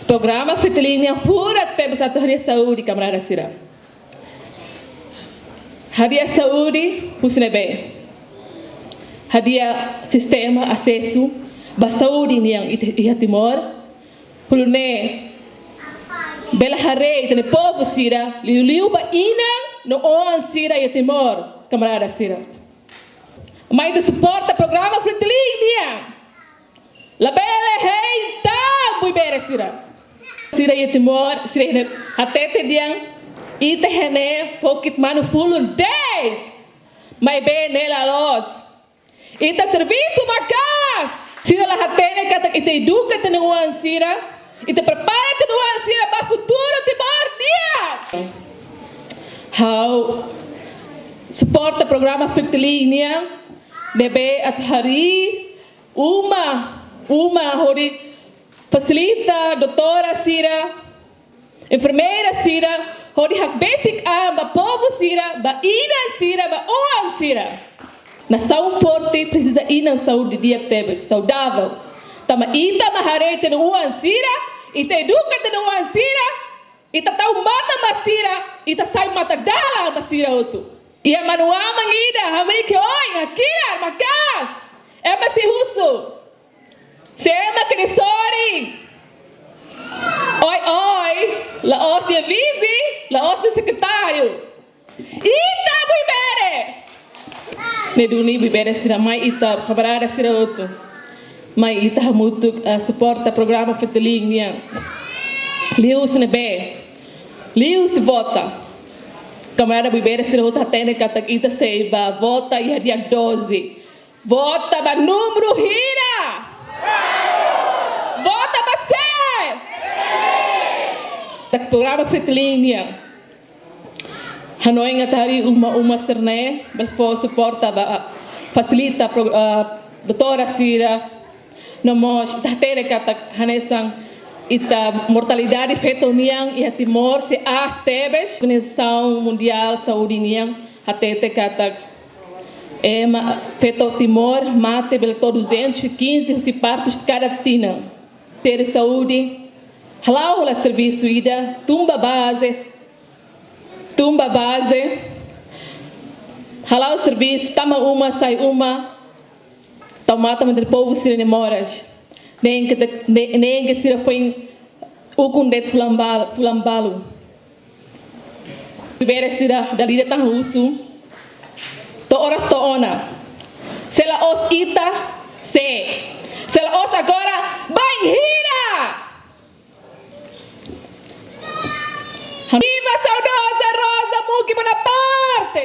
Programa Fitilinha Fura temos a torre saúde, camarada Sira. Hadia saúde, Husnebe. Hadia sistema acesso ba saúde niang Timor. Hulune bela hare tene povo Sira, liu ba ina no on Sira e Timor, camarada Sira. Mas de suporta programa Fitilinha. La bela rei tá muito bem Sira. Sira e Timor, Sira até diang ite hene fokit manu fulun day. Mai bem nela los. Ita serviço marcas. Sira la hatene kata ite educa tene uan Sira. Ite prepara tene uan Sira para futuro Timor dia. How suporta programa Fitilinha bebê at hari uma hori facilita doutora Sira, enfermeira Sira, hori hak basic ba povo Sira, ba ina Sira, ba oan Sira. Nação forte precisa ir na saúde dia tebes, saudável. Tama ita maharete no oan Sira, ita educa no oan Sira, ita tau mata ba Sira, ita sai mata dala ba Sira outro. Ia manual mangida, hamri que oi, aqui makas. É ba si russo. Sema que sorry. Oi, la os de vice, la os de secretário. Ita buibere. Neduni buibere sira mai ita camarada sira outro. Mai ita muito suporta programa Fitilinha. Lius nebe. Lius vota. Camarada buibere sira outro atende kata ita seiba vota e dia 12. Vota ba número hira. Vota você! Tak programa Fitilinha. Hanoi ngatari uma serne, belfo suporta facilita doutora Sira. Nomos tatere kata hanesang ita mortalidade feto niang e Timor se as tebes Organização Mundial Saúde niang hatete kata feto Timor mate belto 215 partos de cada tina. Ter saúde, halau la serviço ida, tumba base, halau serviço, tama uma, sai uma, tomata entre povo sira moras, nem que sira foi ukundet fulambalo. Bere sira dalida tang usu. To oras to ona. Sela os ita se. Sela os agora bem hira. Viva saudosa Rosa Mugi Bonaparte.